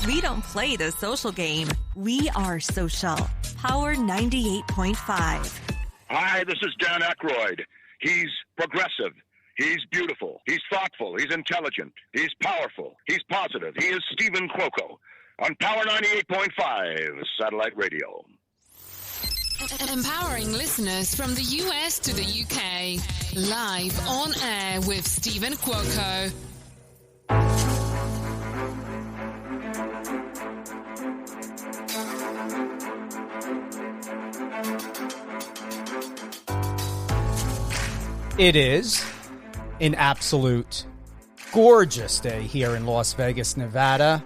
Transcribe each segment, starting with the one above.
We don't play the social game. We are social. Power 98.5. Hi, this is Dan Aykroyd. He's progressive. He's beautiful. He's thoughtful. He's intelligent. He's powerful. He's positive. He is Stephen Cuoco on Power 98.5 Satellite Radio. Empowering listeners from the US to the UK. Live on air with Stephen Cuoco. It is an absolute gorgeous day here in Las Vegas, Nevada.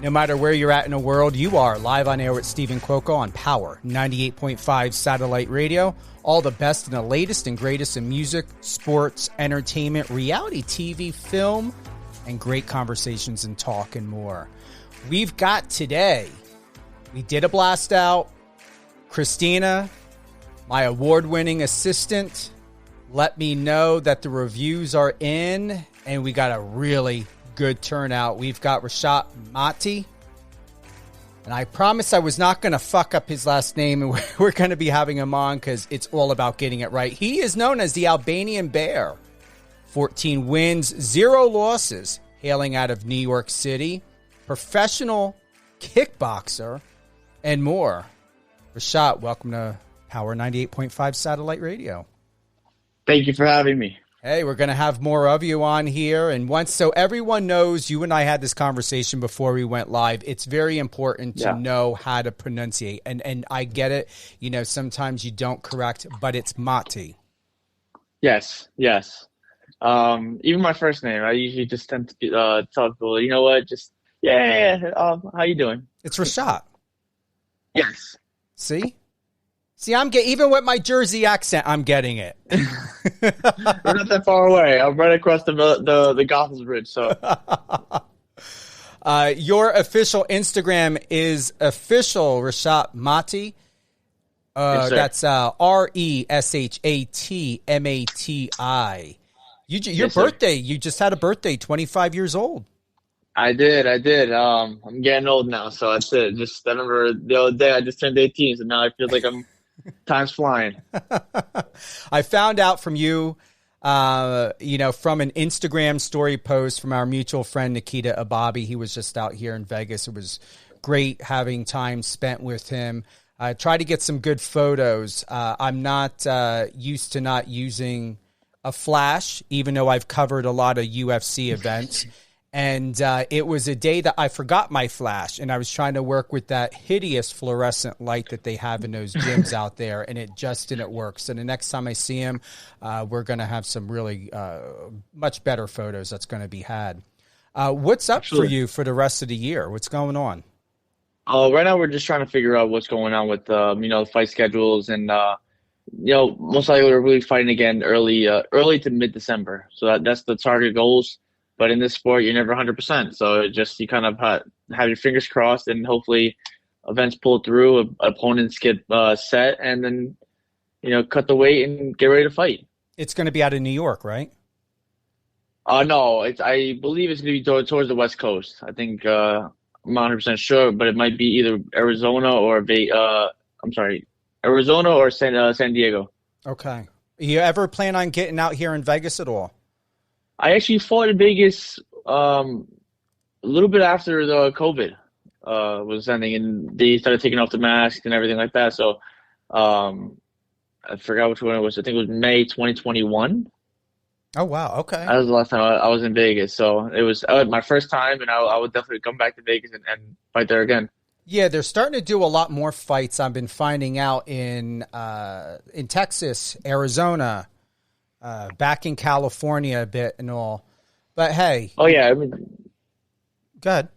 No matter where you're at in the world, you are live on air with Stephen Cuoco on Power 98.5 Satellite Radio. All the best and the latest and greatest in music, sports, entertainment, reality TV, film, and great conversations and talk and more. We've got today, we did a blast out. Christina, my award-winning assistant, let me know that the reviews are in, and we got a really good turnout. We've got Reshat Mati, and I promised I was not going to fuck up his last name, and we're going to be having him on because it's all about getting it right. He is known as the Albanian Bear. 14 wins, 0 losses, hailing out of New York City, professional kickboxer, and more. Reshat, welcome to Power 98.5 Satellite Radio. Thank you for having me. Hey, we're going to have more of you on here. And once, so everyone knows, you and I had this conversation before we went live. It's very important to know how to pronunciate. And I get it. You know, sometimes you don't correct, but it's Mati. Yes. Even my first name, I usually just tend to tell people, you know what, just, how you doing? It's Reshat. Yes. See, I'm getting, even with my Jersey accent, I'm getting it. We're not that far away. I'm right across the Gotham Bridge. So, your official Instagram is official Reshat Mati. Yes, that's RESHATMATI. Your birthday. You just had a birthday. 25 years old. I did. I'm getting old now, so that's it. I remember the other day I just turned 18, so now I feel like time's flying. I found out from you, from an Instagram story post from our mutual friend Nikita Ababi. He was just out here in Vegas. It was great having time spent with him. I tried to get some good photos. I'm not used to not using a flash, even though I've covered a lot of UFC events. And it was a day that I forgot my flash, and I was trying to work with that hideous fluorescent light that they have in those gyms out there, and it just didn't work. So the next time I see him, we're going to have some really much better photos that's going to be had. What's up for you for the rest of the year? What's going on? Right now we're just trying to figure out what's going on with the fight schedules, and most likely we're really fighting again early to mid-December. So that's the target goals. But in this sport, you're never 100%. So you kind of have your fingers crossed, and hopefully events pull through, opponents get set, and then, cut the weight and get ready to fight. It's going to be out of New York, right? No, I believe it's going to be towards the West Coast. I think I'm not 100% sure, but it might be either Arizona or San Diego. Okay. You ever plan on getting out here in Vegas at all? I actually fought in Vegas a little bit after the COVID was ending, and they started taking off the masks and everything like that. So I forgot which one it was. I think it was May 2021. Oh, wow. Okay. That was the last time I was in Vegas. So it was my first time, and I would definitely come back to Vegas and fight there again. Yeah, they're starting to do a lot more fights. I've been finding out in Texas, Arizona, back in California a bit and all. But hey. Oh, yeah. Go ahead.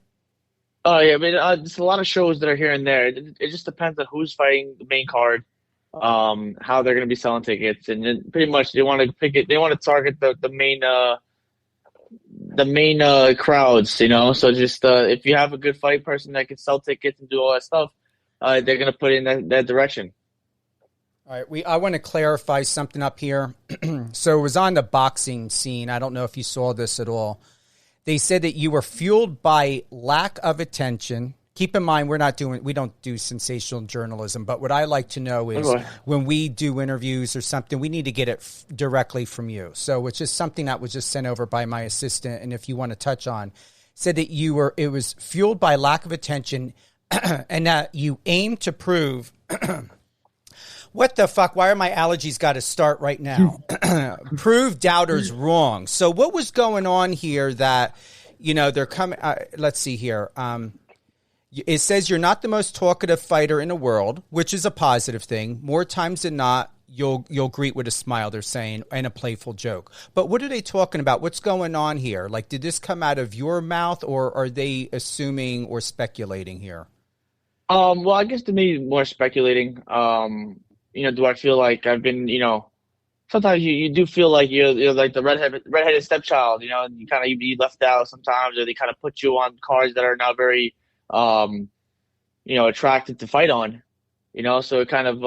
Oh, yeah. There's a lot of shows that are here and there. It just depends on who's fighting the main card, how they're going to be selling tickets. And then pretty much they want to pick it. They want to target the main crowds, So just if you have a good fight person that can sell tickets and do all that stuff, they're going to put it in that direction. All right, I want to clarify something up here. So it was on the boxing scene. I don't know if you saw this at all. They said that you were fueled by lack of attention. Keep in mind, we don't do sensational journalism, but what I like to know is when we do interviews or something, we need to get it directly from you. So it's just something that was just sent over by my assistant. And if you want to touch on, said that it was fueled by lack of attention and that you aim to prove what the fuck? Why are my allergies got to start right now? Prove doubters wrong. So what was going on here that, they're coming, let's see here. It says you're not the most talkative fighter in the world, which is a positive thing. More times than not, you'll greet with a smile, they're saying, and a playful joke. But what are they talking about? What's going on here? Like, did this come out of your mouth, or are they assuming or speculating here? Well, I guess to me, more speculating. Do I feel like I've been, sometimes you do feel like you're like the redheaded stepchild, you kind of be left out sometimes, or they kind of put you on cards that are not very, attracted to fight on, so it kind of,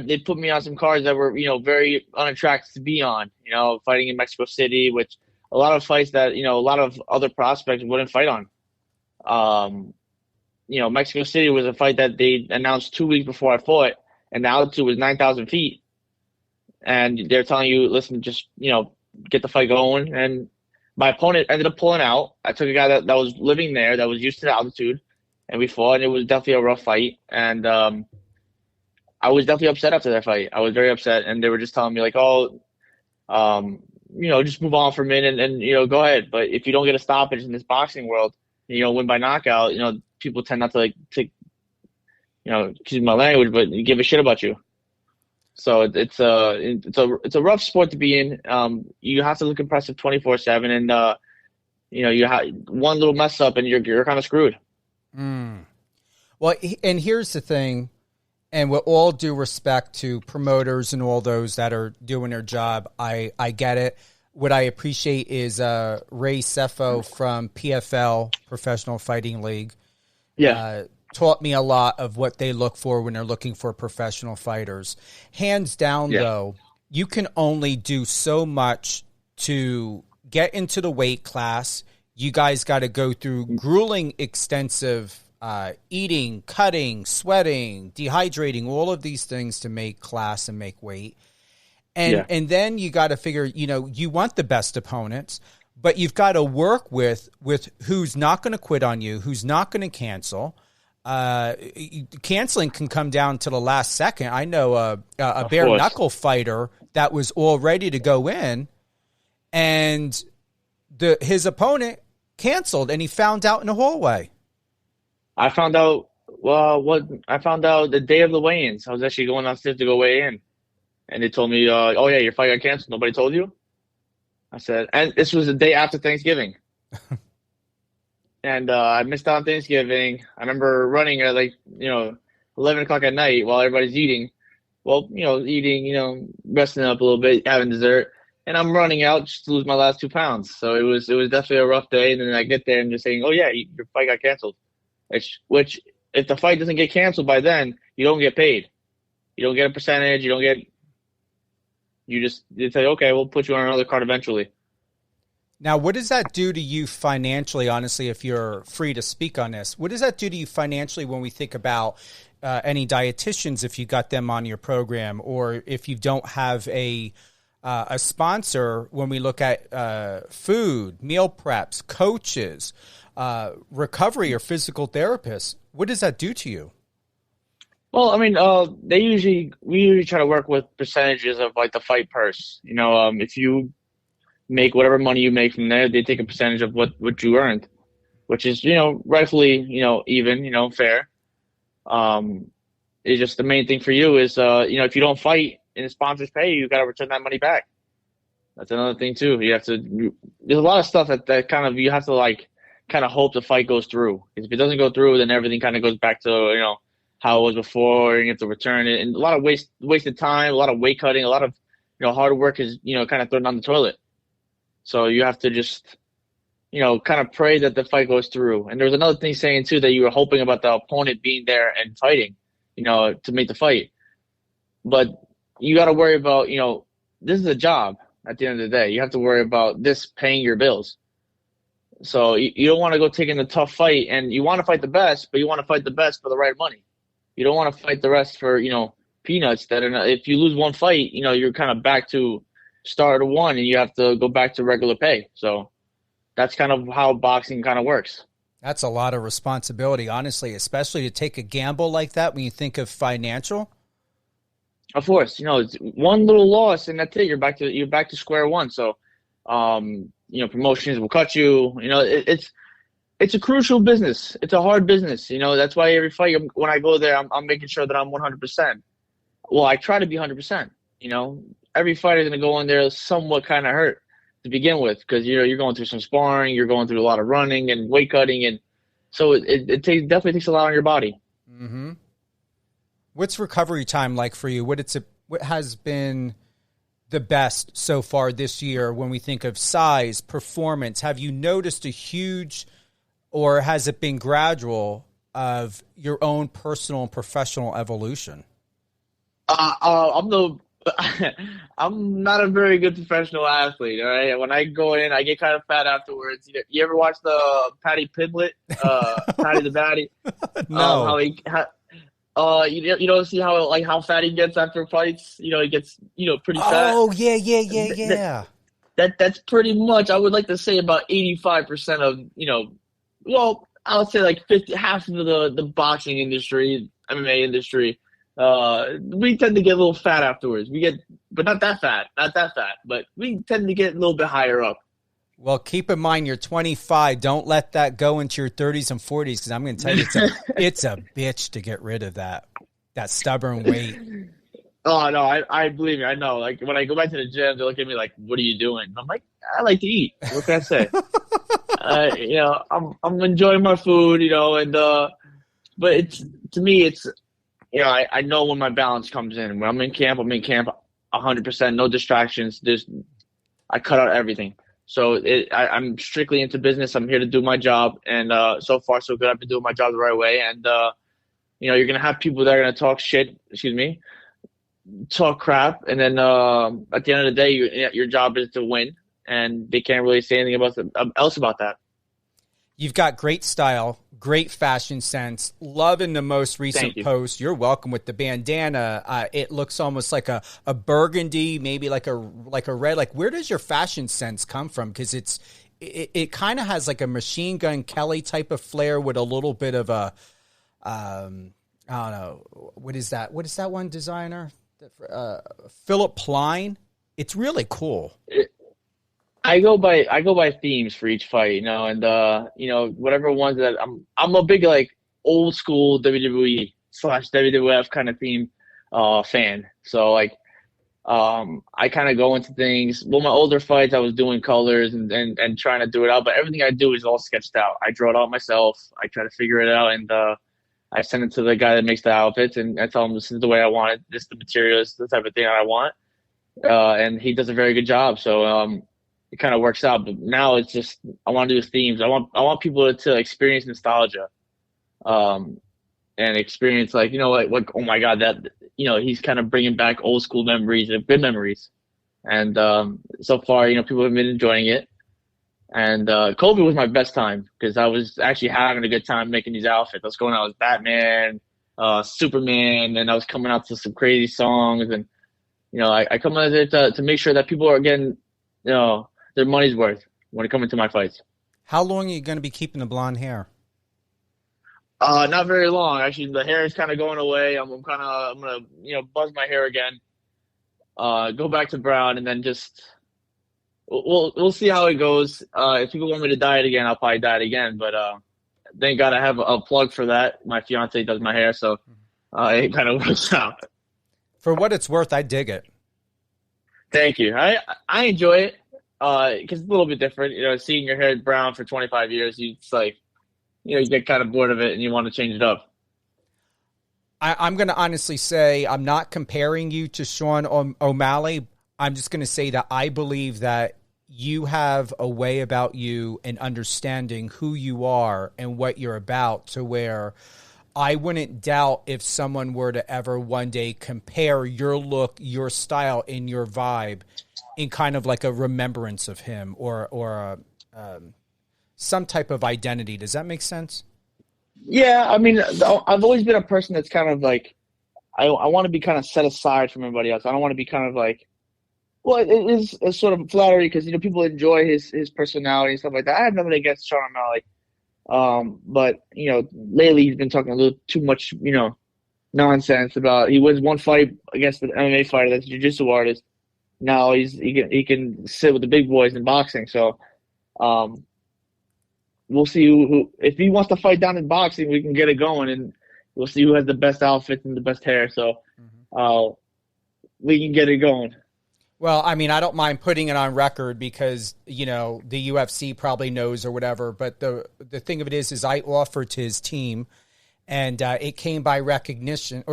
they put me on some cards that were, very unattractive to be on, fighting in Mexico City, which a lot of fights that, a lot of other prospects wouldn't fight on. Mexico City was a fight that they announced 2 weeks before I fought, and the altitude was 9,000 feet. And they're telling you, listen, just, get the fight going. And my opponent ended up pulling out. I took a guy that was living there, that was used to the altitude, and we fought, and it was definitely a rough fight. And I was definitely upset after that fight. I was very upset, and they were just telling me, like, just move on for a minute and go ahead. But if you don't get a stoppage in this boxing world, win by knockout, people tend not to excuse my language, but give a shit about you. So it's a rough sport to be in. You have to look impressive 24/7, and you have one little mess up and you're kind of screwed. Well, and here's the thing, and with all due respect to promoters and all those that are doing their job, I get it. What I appreciate is Ray Sefo from PFL, Professional Fighting League. Yeah. Taught me a lot of what they look for when they're looking for professional fighters. Hands down, though, you can only do so much to get into the weight class. You guys got to go through grueling, extensive eating, cutting, sweating, dehydrating, all of these things to make class and make weight. And then you got to figure, you want the best opponents, but you've got to work with who's not going to quit on you, who's not going to cancel. Canceling can come down to the last second. I know a bare knuckle fighter that was all ready to go in, and his opponent canceled, and he found out in the hallway. I found out the day of the weigh-ins. I was actually going downstairs to go weigh in, and they told me, your fight got canceled. Nobody told you? I said, and this was the day after Thanksgiving. And I missed out on Thanksgiving. I remember running at 11 o'clock at night while everybody's eating. Well, eating, resting up a little bit, having dessert. And I'm running out just to lose my last 2 pounds. So it was definitely a rough day. And then I get there and just saying, your fight got canceled. Which if the fight doesn't get canceled by then, you don't get paid. You don't get a percentage. They say, okay, we'll put you on another card eventually. Now, what does that do to you financially, honestly, if you're free to speak on this? What does that do to you financially when we think about any dietitians, if you got them on your program, or if you don't have a sponsor, when we look at food, meal preps, coaches, recovery or physical therapists? What does that do to you? Well, I mean, we usually try to work with percentages of the fight purse. If you make whatever money you make from there, they take a percentage of what you earned, which is, rightfully, even, fair. It's just the main thing for you is, if you don't fight and the sponsors pay you, got to return that money back. That's another thing too. There's a lot of stuff that kind of, you have to kind of hope the fight goes through. If it doesn't go through, then everything kind of goes back to, how it was before, and you have to return it. And a lot of wasted time, a lot of weight cutting, a lot of, hard work is, kind of thrown down the toilet. So you have to just, kind of pray that the fight goes through. And there's another thing saying too, that you were hoping about the opponent being there and fighting, to make the fight. But you got to worry about, this is a job at the end of the day. You have to worry about this paying your bills. So you don't want to go taking the tough fight, and you want to fight the best, but you want to fight the best for the right money. You don't want to fight the rest for, peanuts that are not, if you lose one fight, you're kind of back to start at one and you have to go back to regular pay. So that's kind of how boxing kind of works. That's a lot of responsibility, honestly, especially to take a gamble like that when you think of financial. Of course, it's one little loss and that's it. You're back to square one. So, promotions will cut you. It's a crucial business. It's a hard business. That's why every fight when I go there, I'm making sure that I'm 100%. Well, I try to be 100%. Every fighter is going to go in there somewhat kind of hurt to begin with because you're going through some sparring, you're going through a lot of running and weight cutting, and so it definitely takes a lot on your body. Mm-hmm. What's recovery time like for you? What has been the best so far this year when we think of size, performance? Have you noticed a huge, or has it been gradual, of your own personal and professional evolution? I'm not a very good professional athlete. All right, when I go in, I get kind of fat afterwards. You ever watch the Patty Pimblett, Patty the Batty? No. You don't see how fat he gets after fights. He gets pretty fat. Oh yeah. That's pretty much. I would like to say about 85% of well, I would say like half of the boxing industry, MMA industry. We tend to get a little fat afterwards. But not that fat, but we tend to get a little bit higher up. Well, keep in mind you're 25. Don't let that go into your 30s and 40s because I'm going to tell you it's a bitch to get rid of that stubborn weight. Oh no, I believe me. I know. Like when I go back to the gym, they look at me like, "What are you doing?" I'm like, "I like to eat." What can I say? I'm enjoying my food, but to me, I know when my balance comes in. When I'm in camp 100%, no distractions. I cut out everything. So I'm strictly into business. I'm here to do my job, and so far so good. I've been doing my job the right way, and you're gonna have people that are gonna talk shit. Talk crap, and then at the end of the day, your job is to win, and they can't really say anything else about that. You've got great style, great fashion sense. Loving the most recent post. You're welcome with the bandana. It looks almost like a burgundy, maybe like a red. Like, where does your fashion sense come from? Because it kind of has like a Machine Gun Kelly type of flair with a little bit of a I don't know, what is that? What is that one designer? Philip Plein. It's really cool. I go by themes for each fight, and whatever ones that I'm a big like old school WWE / WWF kind of theme fan. So like I kind of go into things. Well, my older fights I was doing colors and trying to do it out, but everything I do is all sketched out. I draw it out myself. I try to figure it out, and I send it to the guy that makes the outfits, and I tell him this is the way I want it. This is the materials, the type of thing I want, and he does a very good job. So it kind of works out. But now it's just I want to do themes. I want people to experience nostalgia, and experience like oh my god, that he's kind of bringing back old school memories and good memories. And so far people have been enjoying it. And COVID was my best time because I was actually having a good time making these outfits. I was going out as Batman, Superman, and I was coming out to some crazy songs. And I come out there to make sure that people are getting their money's worth when it comes to my fights. How long are you going to be keeping the blonde hair? Not very long. Actually, the hair is kind of going away. I'm gonna buzz my hair again, go back to brown, and then just we'll see how it goes. If people want me to dye it again, I'll probably dye it again. But thank God I have a plug for that. My fiance does my hair, so it kind of works out. For what it's worth, I dig it. Thank you. I enjoy it because it's a little bit different. Seeing your hair brown for 25 years, it's like you get kind of bored of it and you want to change it up. I'm going to honestly say I'm not comparing you to Sean O'Malley. I'm just going to say that I believe that you have a way about you and understanding who you are and what you're about to where I wouldn't doubt if someone were to ever one day compare your look, your style, and your vibe in kind of like a remembrance of him or some type of identity. Does that make sense? Yeah, I mean, I've always been a person that's kind of like, I want to be kind of set aside from everybody else. I don't want to be kind of like, well, it is a sort of flattery because, people enjoy his personality and stuff like that. I have nothing against Sean O'Malley. But, lately he's been talking a little too much, nonsense about, he wins one fight against an MMA fighter that's a jiu-jitsu artist. Now he can sit with the big boys in boxing. So, we'll see who if he wants to fight down in boxing, we can get it going, and we'll see who has the best outfits and the best hair. So we can get it going. Well, I mean, I don't mind putting it on record because, the UFC probably knows or whatever. But the thing of it is I offered to his team, and it came by recommendation,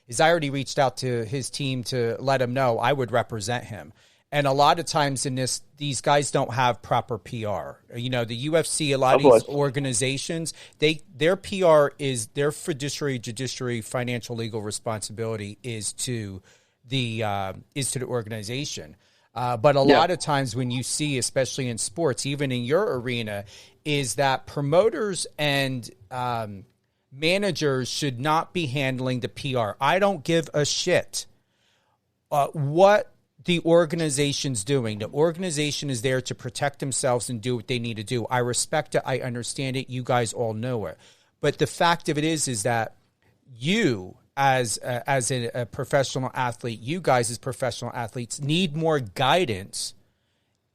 is I already reached out to his team to let him know I would represent him. And a lot of times in these guys don't have proper PR. The UFC, a lot of these organizations, their PR is their fiduciary, judiciary, financial, legal responsibility is to the organization. But a lot of times when you see, especially in sports, even in your arena, is that promoters and managers should not be handling the PR. I don't give a shit what the organization's doing. The organization is there to protect themselves and do what they need to do. I respect it. I understand it. You guys all know it. But the fact of it is that you, as a professional athlete, you guys as professional athletes need more guidance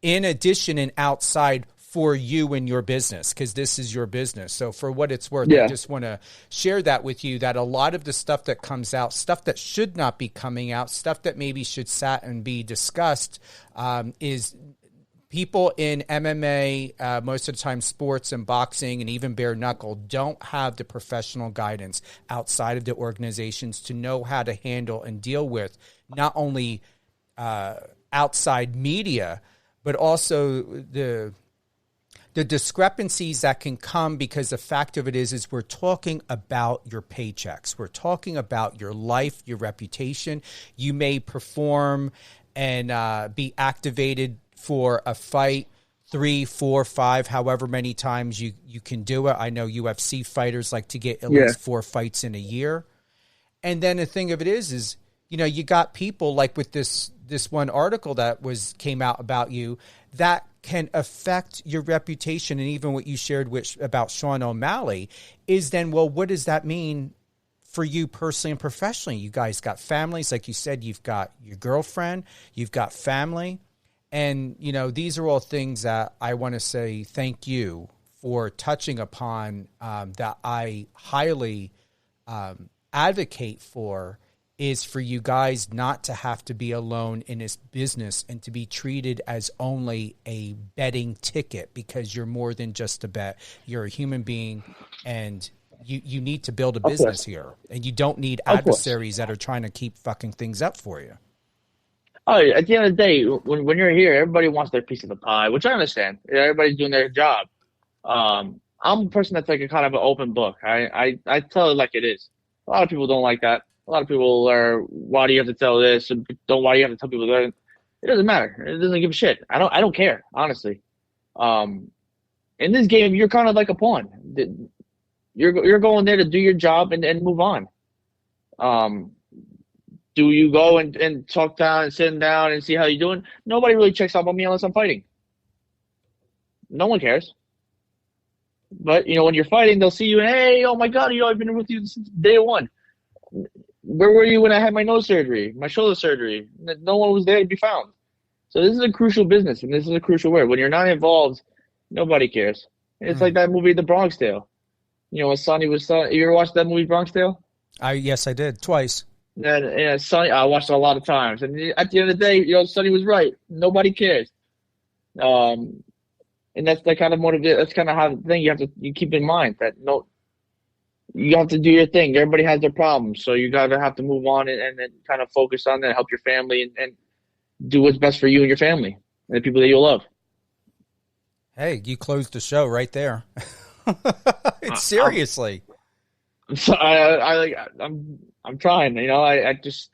in addition and outside for you and your business, because this is your business. So for what it's worth, I just want to share that with you, that a lot of the stuff that comes out, stuff that should not be coming out, stuff that maybe should sat and be discussed, is people in MMA, most of the time sports and boxing and even bare knuckle, don't have the professional guidance outside of the organizations to know how to handle and deal with not only outside media, but also the discrepancies that can come, because the fact of it is we're talking about your paychecks. We're talking about your life, your reputation. You may perform and be activated for a fight 3, 4, 5, however many times you can do it. I know UFC fighters like to get at least 4 fights in a year. And then the thing of it is you got people like with this one article that came out about you that can affect your reputation, and even what you shared about Sean O'Malley is then, well, what does that mean for you personally and professionally? You guys got families, like you said, you've got your girlfriend, you've got family, and these are all things that I want to say thank you for touching upon, that I highly advocate for, is for you guys not to have to be alone in this business and to be treated as only a betting ticket, because you're more than just a bet. You're a human being, and you need to build a business here, and you don't need adversaries that are trying to keep fucking things up for you. Oh, at the end of the day, when you're here, everybody wants their piece of the pie, which I understand. Everybody's doing their job. I'm a person that's like a kind of an open book. I tell it like it is. A lot of people don't like that. A lot of people are, why do you have to tell this? Why do you have to tell people that? It doesn't matter. It doesn't give a shit. I don't care, honestly. In this game, you're kind of like a pawn. You're going there to do your job and move on. Do you go and talk down and sit down and see how you're doing? Nobody really checks up on me unless I'm fighting. No one cares. But, when you're fighting, they'll see you and, hey, oh my God, I've been with you since day one. Where were you when I had my nose surgery, my shoulder surgery? No one was there to be found. So this is a crucial business, and this is a crucial word. When you're not involved, nobody cares. It's like that movie, The Bronx Tale. When Sonny was son. You ever watched that movie, Bronx Tale? Yes, I did, twice. And Sonny, I watched it a lot of times. And at the end of the day, Sonny was right. Nobody cares. And that's the kind of motivation. That's kind of how the thing you keep in mind that you have to do your thing. Everybody has their problems, so you gotta have to move on and then kind of focus on that, help your family, and do what's best for you and your family and the people that you love. Hey, you closed the show right there. Seriously. So I'm trying. I just,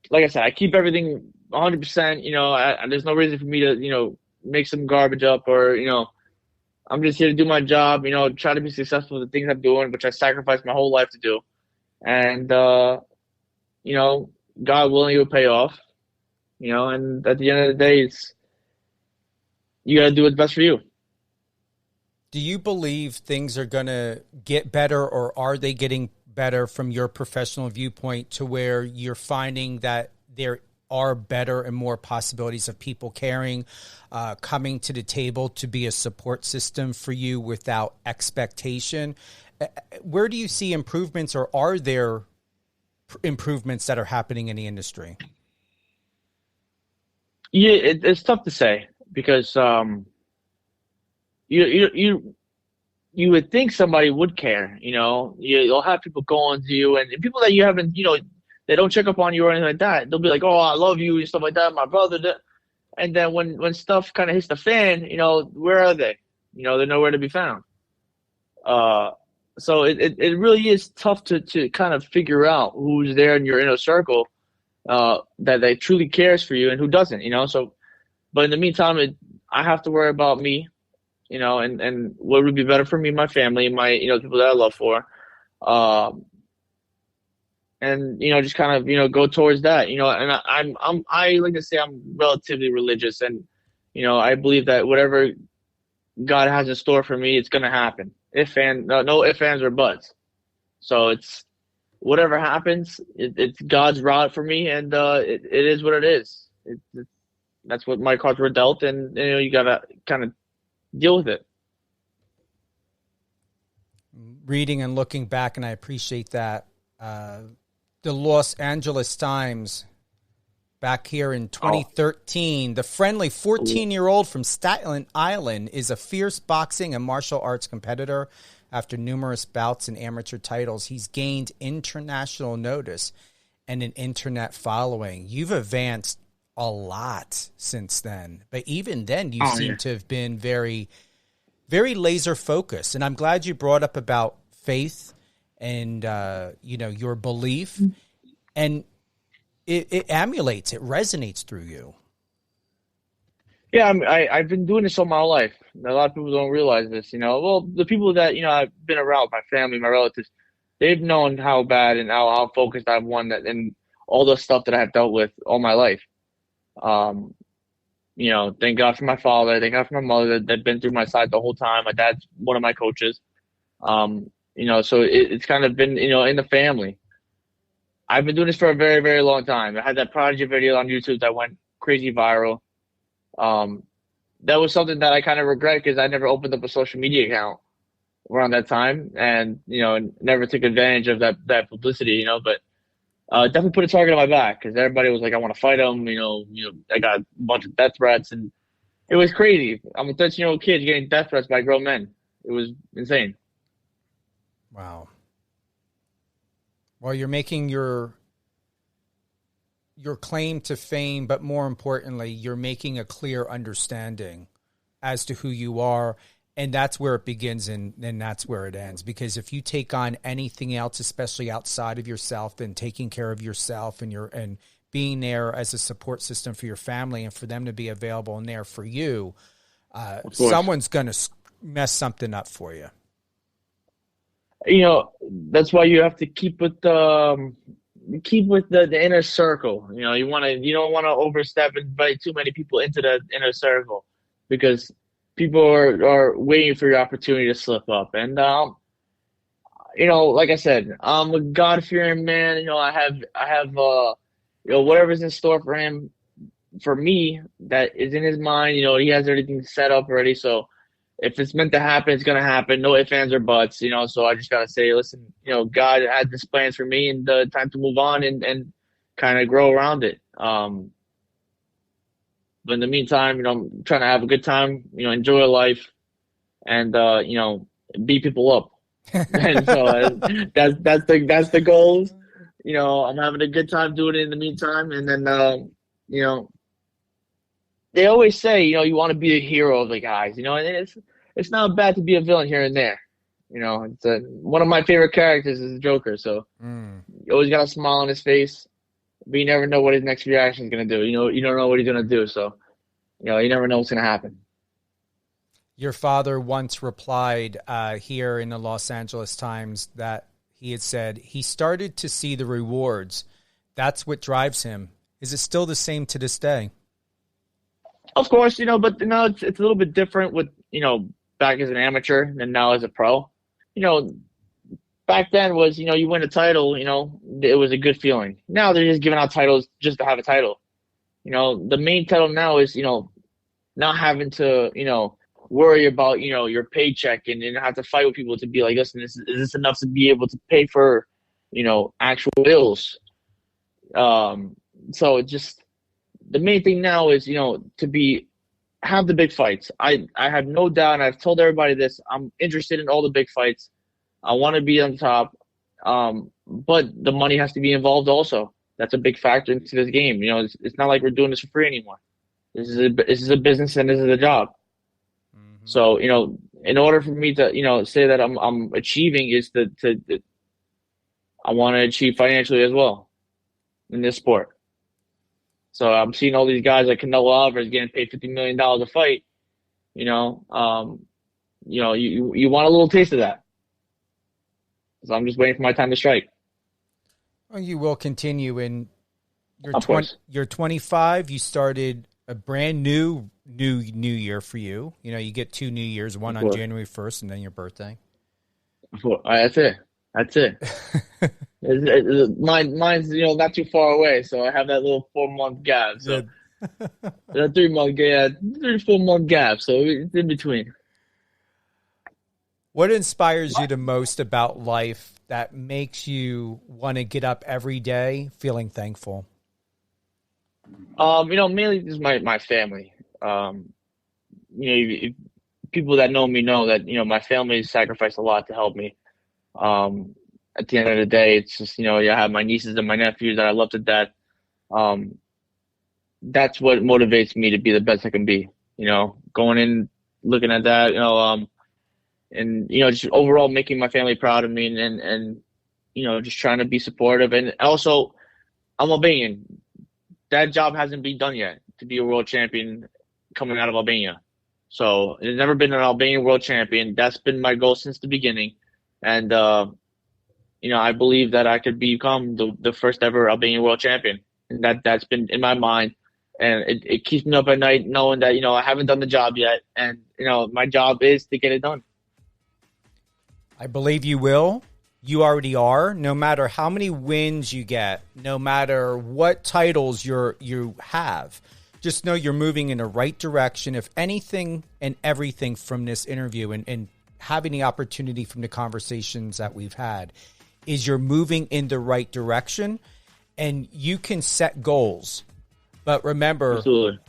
like I said, I keep everything 100%. There's no reason for me to make some garbage up, or, I'm just here to do my job, try to be successful with the things I'm doing, which I sacrificed my whole life to do. And, God willing, it will pay off, and at the end of the day, you got to do what's best for you. Do you believe things are going to get better, or are they getting better from your professional viewpoint, to where you're finding that there are better and more possibilities of people caring, coming to the table to be a support system for you without expectation? Where do you see improvements, or are there improvements that are happening in the industry? Yeah, it's tough to say, because you would think somebody would care. You'll have people going to you, and people that you haven't, they don't check up on you or anything like that. They'll be like, "Oh, I love you," and stuff like that. My brother, and then when stuff kind of hits the fan, where are they? They're nowhere to be found. So it really is tough to kind of figure out who's there in your inner circle, that truly cares for you, and who doesn't. So, but in the meantime, I have to worry about me, and what would be better for me, my family, my people that I love for. And just kind of go towards that, and I like to say I'm relatively religious, and I believe that whatever God has in store for me, it's gonna happen. No ifs, ands, or buts. So it's whatever happens, it's God's route for me, and it is what it is. That's what my cards were dealt, and you gotta kind of deal with it. Reading and looking back, and I appreciate that. The Los Angeles Times, back here in 2013, the friendly 14-year-old from Staten Island is a fierce boxing and martial arts competitor. After numerous bouts and amateur titles, he's gained international notice and an internet following. You've advanced a lot since then, but even then you seem to have been very, very laser focused. And I'm glad you brought up about faith and, your belief, and it emulates, it resonates through you. Yeah, I've been doing this all my life. A lot of people don't realize this, Well, the people that, I've been around, my family, my relatives, they've known how bad and how focused I've won that, and all the stuff that I have dealt with all my life. Thank God for my father, thank God for my mother that's been through my side the whole time. My dad's one of my coaches. So it's kind of been, in the family. I've been doing this for a very, very long time. I had that Prodigy video on YouTube that went crazy viral. That was something that I kind of regret, because I never opened up a social media account around that time, and, never took advantage of that publicity, but definitely put a target on my back, because everybody was like, I want to fight him. I got a bunch of death threats, and it was crazy. I'm a 13-year-old kid getting death threats by grown men. It was insane. Wow. Well, you're making your claim to fame, but more importantly, you're making a clear understanding as to who you are, and that's where it begins, and that's where it ends. Because if you take on anything else, especially outside of yourself, then taking care of yourself and being there as a support system for your family, and for them to be available and there for you, someone's going to mess something up for you. That's why you have to keep with the inner circle. You don't want to overstep and invite too many people into the inner circle, because people are waiting for your opportunity to slip up. And like I said, I'm a God-fearing man. I have whatever's in store for him, for me, that is in his mind. He has everything set up already. So if it's meant to happen, it's going to happen. No ifs, ands, or buts, so I just got to say, listen, God had this plans for me, and time to move on and kind of grow around it. But in the meantime, I'm trying to have a good time, enjoy life, and, beat people up. And so that's the goals. I'm having a good time doing it in the meantime. And then, they always say, you want to be a hero of the guys, and it's not bad to be a villain here and there. It's one of my favorite characters is the Joker. So you always got a smile on his face, but you never know what his next reaction is going to do. You don't know what he's going to do. So You never know what's going to happen. Your father once replied here in the Los Angeles Times that he had said he started to see the rewards. That's what drives him. Is it still the same to this day? Of course, but it's a little bit different with, back as an amateur and now as a pro. Back then was, you win a title, it was a good feeling. Now they're just giving out titles just to have a title. The main title now is, not having to, worry about, your paycheck and have to fight with people to be like, listen, is this enough to be able to pay for, actual bills? So it just, the main thing now is, to have the big fights. I have no doubt, and I've told everybody this, I'm interested in all the big fights. I want to be on top. But the money has to be involved also. That's a big factor into this game. It's not like we're doing this for free anymore. This is a business and this is a job. Mm-hmm. So, in order for me to, say that I'm achieving is I want to achieve financially as well in this sport. So I'm seeing all these guys like Canelo Alvarez getting paid $50 million a fight. You want a little taste of that. So I'm just waiting for my time to strike. Well, you will continue in you're 25. You started a brand new year for you. You get 2 New Years, one on January 1st and then your birthday. That's it. Mine's not too far away, so I have that little 4-month gap. So that 3-month gap, 3-4 month gap. So it's in between. What inspires you the most about life that makes you want to get up every day feeling thankful? Mainly just my family. People that know me know that, my family sacrificed a lot to help me. At the end of the day, it's just, I have my nieces and my nephews that I love to death. That's what motivates me to be the best I can be, going in, looking at that, and, just overall making my family proud of me and just trying to be supportive. And also, I'm Albanian. That job hasn't been done yet to be a world champion coming out of Albania. So there's never been an Albanian world champion. That's been my goal since the beginning. And, I believe that I could become the first ever Albanian world champion. And that's been in my mind. And it keeps me up at night knowing that, I haven't done the job yet. And, my job is to get it done. I believe you will. You already are. No matter how many wins you get, no matter what titles you have, just know you're moving in the right direction. If anything and everything from this interview and having the opportunity from the conversations that we've had is you're moving in the right direction, and you can set goals. But remember, absolutely,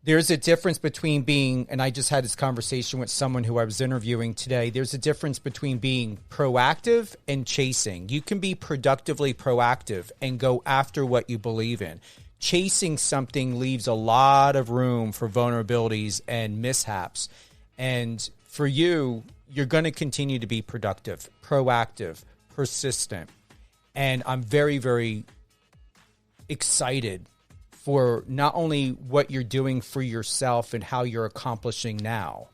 there's a difference between being, and I just had this conversation with someone who I was interviewing today. There's a difference between being proactive and chasing. You can be productively proactive and go after what you believe in. Chasing something leaves a lot of room for vulnerabilities and mishaps. And for you, you're going to continue to be productive, proactive, persistent. And I'm very, very excited for not only what you're doing for yourself and how you're accomplishing now,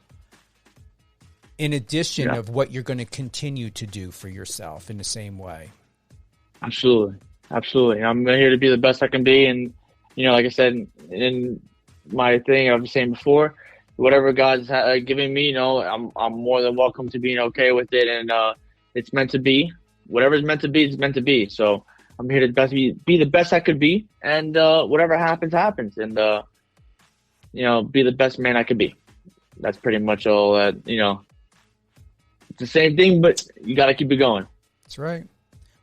in addition of what you're going to continue to do for yourself in the same way. Absolutely. I'm here to be the best I can be. And, like I said, in my thing I was saying before, whatever God's giving me, I'm more than welcome to being okay with it. And it's meant to be. Whatever's meant to be is meant to be. So I'm here to be the best I could be, and whatever happens, happens, and be the best man I could be. That's pretty much all that. It's the same thing, but you got to keep it going. That's right.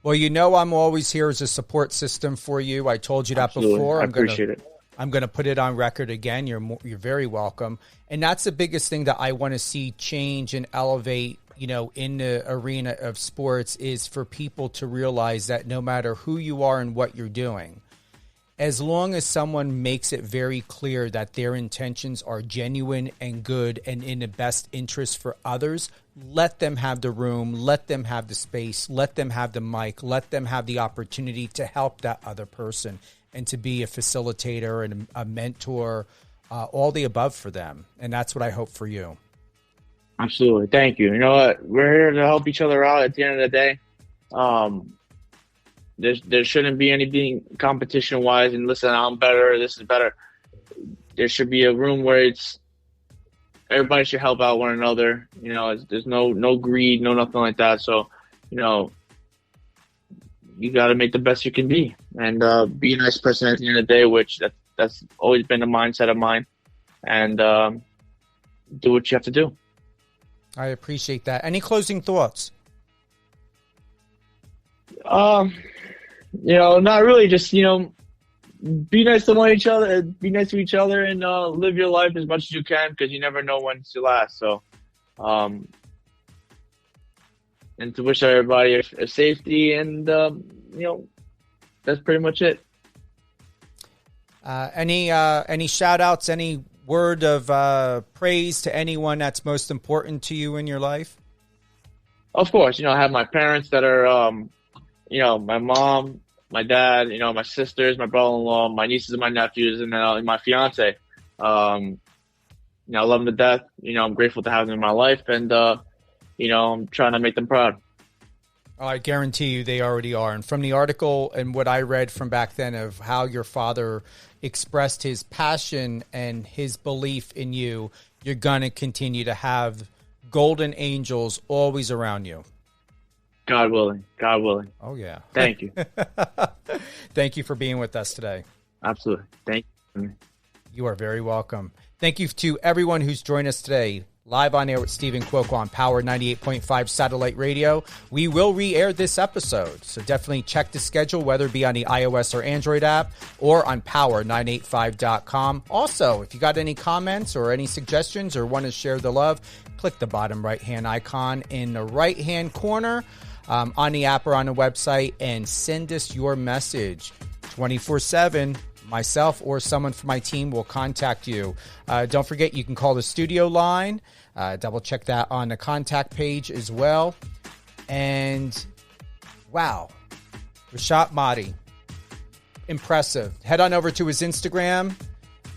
Well, I'm always here as a support system for you. I told you that Absolutely. Before. I appreciate it. I'm going to put it on record again. You're very welcome, and that's the biggest thing that I want to see change and elevate. In the arena of sports is for people to realize that no matter who you are and what you're doing, as long as someone makes it very clear that their intentions are genuine and good and in the best interest for others, let them have the room, let them have the space, let them have the mic, let them have the opportunity to help that other person and to be a facilitator and a mentor all the above for them. And that's what I hope for you. Absolutely. Thank you. You know what? We're here to help each other out at the end of the day. There shouldn't be anything competition-wise and listen, I'm better, this is better. There should be a room where everybody should help out one another. You know, there's no greed, no nothing like that. So, you know, you got to make the best you can be and be a nice person at the end of the day, which that's always been a mindset of mine. And do what you have to do. I appreciate that. Any closing thoughts? You know, not really. Just, you know, be nice to one each other. Be nice to each other, and live your life as much as you can, because you never know when it's your last. So, and to wish everybody a safety, and you know, that's pretty much it. Any shout outs? Any word of praise to anyone that's most important to you in your life? Of course, you know, I have my parents that are, you know, my mom, my dad, you know, my sisters, my brother-in-law, my nieces and my nephews, and then my fiance. You know, I love them to death. You know, I'm grateful to have them in my life, and you know, I'm trying to make them proud. I guarantee you they already are. And from the article and what I read from back then of how your father expressed his passion and his belief in you, you're going to continue to have golden angels always around you. God willing. God willing. Oh, yeah. Thank you. Thank you for being with us today. Absolutely. Thank you. You are very welcome. Thank you to everyone who's joined us today. Live on air with Stephen Cuoco on Power 98.5 Satellite Radio. We will re-air this episode, so definitely check the schedule, whether it be on the iOS or Android app or on power985.com. Also, if you got any comments or any suggestions or want to share the love, click the bottom right-hand icon in the right-hand corner on the app or on the website and send us your message 24/7. Myself or someone from my team will contact you. Don't forget, you can call the studio line. Double check that on the contact page as well. And wow, Reshat Mahdi, impressive. Head on over to his Instagram,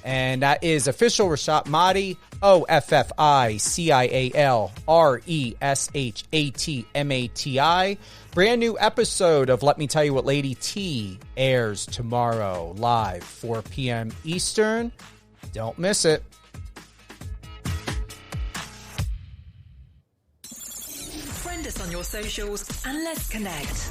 and that is official Reshat Mahdi, OFFICIALRESHATMATI. Brand new episode of Let Me Tell You What Lady T airs tomorrow live, 4 p.m. Eastern. Don't miss it. Friend us on your socials and let's connect.